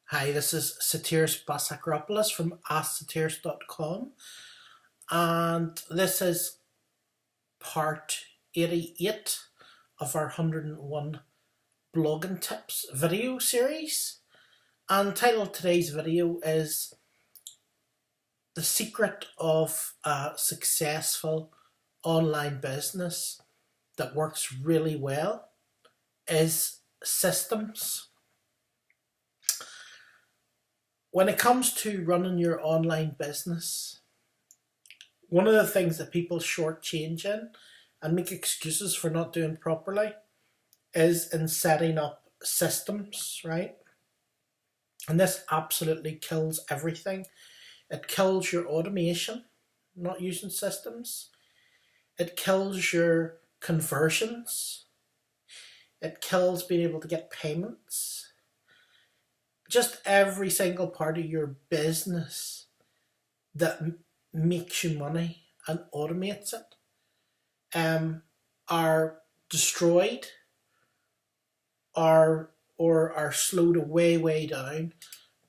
Hi, this is Satiris Basakropoulos from AskSatiris.com, and this is part 88 of our 101 blogging tips video series. And the title of today's video is The Secret of a Successful Online Business That Works Really Well is Systems. When it comes to running your online business, one of the things that people shortchange in and make excuses for not doing properly is in setting up systems, right? And this absolutely kills everything. It kills your automation, not using systems. It kills your conversions. It kills being able to get payments. Just every single part of your business that makes you money and automates it are destroyed or are slowed way down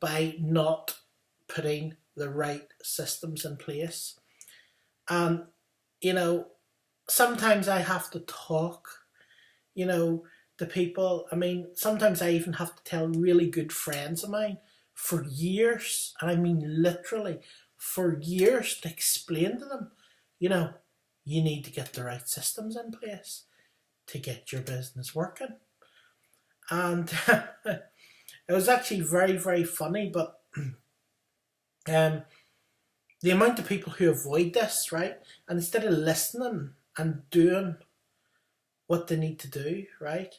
by not putting the right systems in place. And sometimes I have to talk to people. I mean, sometimes I even have to tell really good friends of mine for years, and I mean literally for years, to explain to them, you need to get the right systems in place to get your business working. And it was actually very funny, but the amount of people who avoid this, right, and instead of listening and doing what they need to do, right,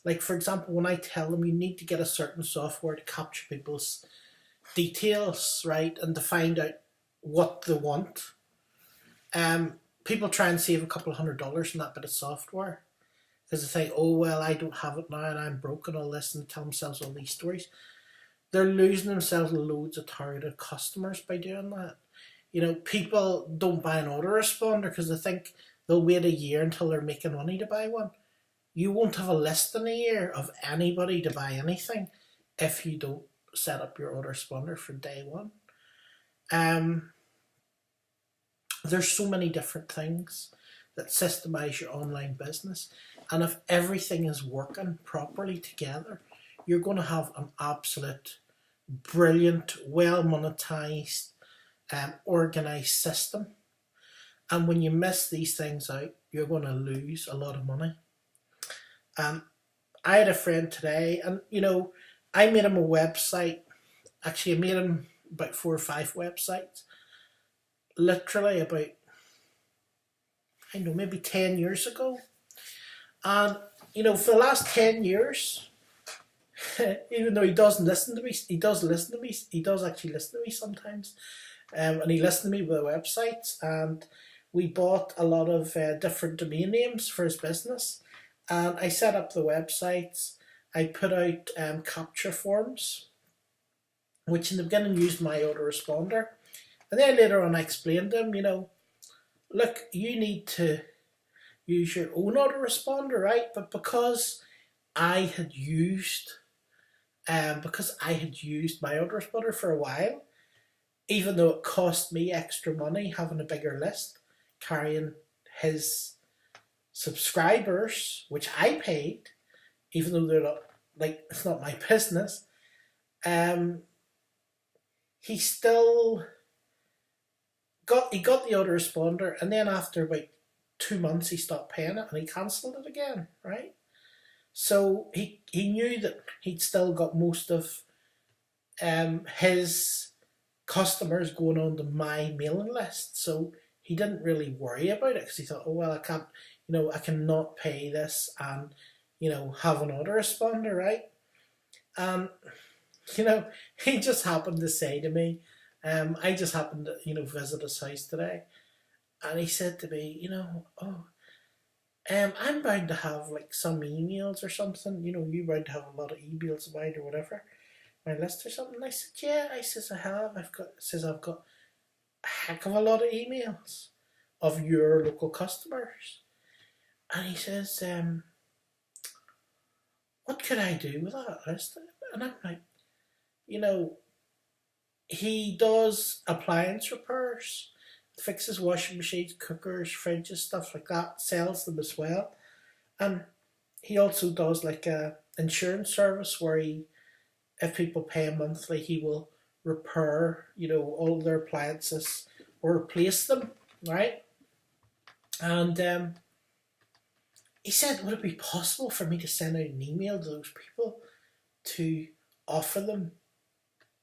like for example, when I tell them you need to get a certain software to capture people's details, right, and to find out what they want, people try and save a couple of $100 on that bit of software because they think, oh well, I don't have it now and I'm broke and all this, and tell themselves all these stories. They're losing themselves loads of targeted customers by doing that. People don't buy an autoresponder because they think they'll wait a year until they're making money to buy one. You won't have a list in a year of anybody to buy anything if you don't set up your autoresponder from day one. There's so many different things that systemize your online business, and if everything is working properly together, you're going to have an absolute brilliant, well monetized, organized system. And when you miss these things out, you're going to lose a lot of money. I had a friend today, and I made him a website. Actually, I made him about 4 or 5 websites. Literally about, I don't know, maybe 10 years ago. And for the last 10 years, even though he doesn't listen to me, he does listen to me. He does actually listen to me sometimes, and he listened to me with the websites. And we bought a lot of different domain names for his business. And I set up the websites. I put out capture forms, which in the beginning used my autoresponder. And then later on I explained to him, look, you need to use your own autoresponder, right? But because I had used my autoresponder for a while, even though it cost me extra money having a bigger list, carrying his subscribers, which I paid, even though they're not, like, it's not my business, he still got the autoresponder, and then after about 2 months he stopped paying it and he cancelled it again, right? So he knew that he'd still got most of his customers going on to my mailing list, so he didn't really worry about it because he thought, oh well, I can't, I cannot pay this and have an autoresponder, right? And he just happened to say to me, I just happened to visit his house today, and he said to me, I'm bound to have like some emails or something. You bound to have a lot of emails of mine or whatever, my list or something. And I said, yeah. I says, I have. I've got a heck of a lot of emails of your local customers. And he says, what could I do with that list? And I'm like, you know, he does appliance repairs, fixes washing machines, cookers, fridges, stuff like that, sells them as well. And he also does like a insurance service where he, if people pay him monthly, he will repair, all their appliances or replace them, right? And he said, would it be possible for me to send out an email to those people to offer them,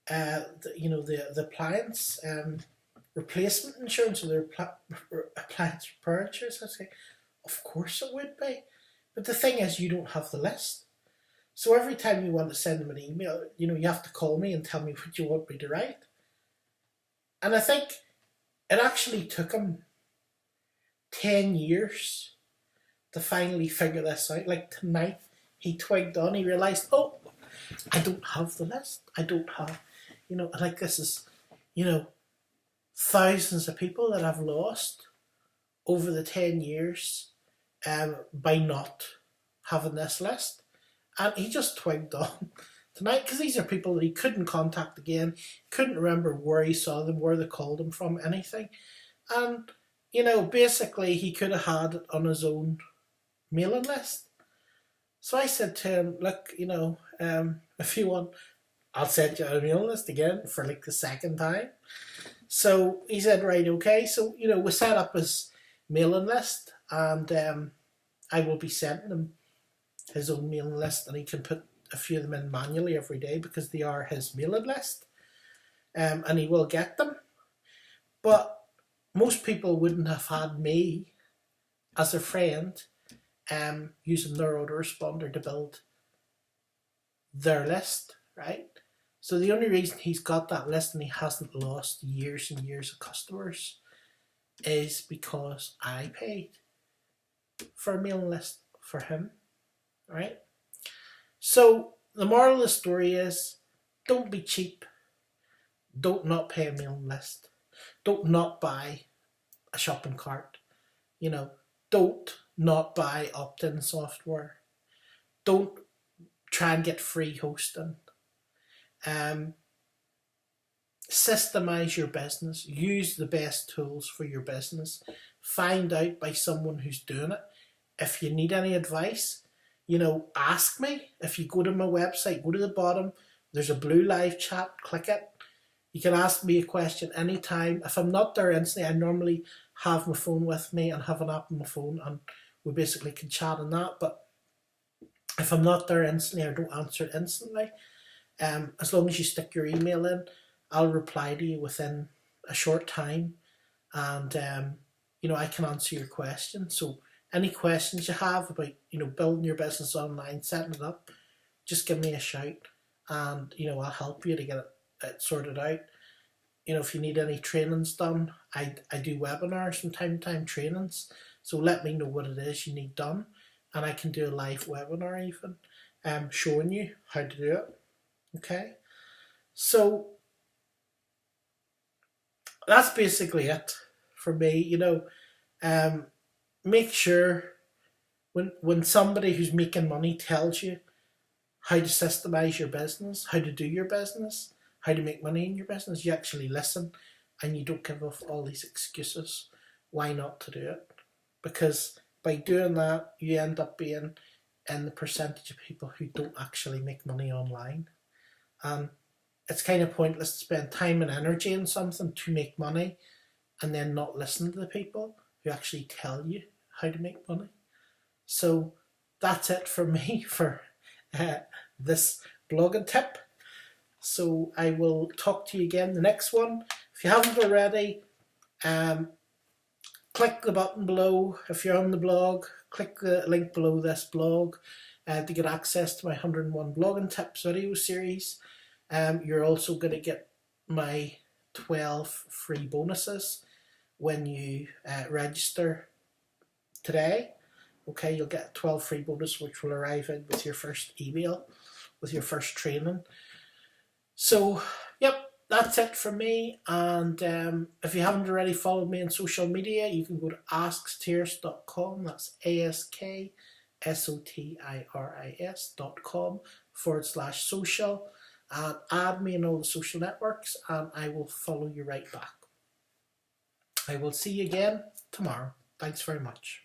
the appliance replacement insurance or their appliance repair insurance? I say, of course it would be. But the thing is, you don't have the list. So every time you want to send them an email, you have to call me and tell me what you want me to write. And I think it actually took him 10 years to finally figure this out. Like tonight, he twigged on, he realised, oh, I don't have the list. I don't have, like this is, thousands of people that I've lost over the 10 years by not having this list. And he just twigged on tonight because these are people that he couldn't contact again, couldn't remember where he saw them, where they called him from, anything. And, basically he could have had it on his own mailing list. So I said to him, look, if you want, I'll send you a mailing list again for like the second time. So he said, right, okay. So, we set up his mailing list and I will be sending him his own mailing list, and he can put a few of them in manually every day because they are his mailing list, and he will get them. But most people wouldn't have had me as a friend using their autoresponder to build their list, right? So the only reason he's got that list and he hasn't lost years and years of customers is because I paid for a mailing list for him. Right? So the moral of the story is, don't be cheap. Don't not pay a mailing list. Don't not buy a shopping cart. Don't not buy opt-in software. Don't try and get free hosting. Systemize your business. Use the best tools for your business. Find out by someone who's doing it. If you need any advice, ask me. If you go to my website, go to the bottom, there's a blue live chat, click it. You can ask me a question anytime. If I'm not there instantly, I normally have my phone with me and have an app on my phone and we basically can chat on that. But if I'm not there instantly, I don't answer it instantly. As long as you stick your email in, I'll reply to you within a short time and I can answer your question. So any questions you have about, building your business online, setting it up, just give me a shout and, I'll help you to get it sorted out. If you need any trainings done, I do webinars from time to time, trainings. So let me know what it is you need done and I can do a live webinar even, showing you how to do it. Okay? So that's basically it for me, make sure when somebody who's making money tells you how to systemize your business, how to do your business, how to make money in your business, you actually listen and you don't give off all these excuses why not to do it. Because by doing that, you end up being in the percentage of people who don't actually make money online. And it's kind of pointless to spend time and energy in something to make money and then not listen to the people who actually tell you how to make money. So that's it for me for this blogging tip. So I will talk to you again the next one. If you haven't already, click the button below. If you're on the blog, click the link below this blog to get access to my 101 blogging tips video series. You're also going to get my 12 free bonuses when you register today. Okay, you'll get 12 free bonus which will arrive in with your first email, with your first training. So, yep, that's it from me. And if you haven't already followed me on social media, you can go to asksotiris.com. That's ASKSOTIRIS.com /social. and add me in all the social networks, and I will follow you right back. I will see you again tomorrow. Thanks very much.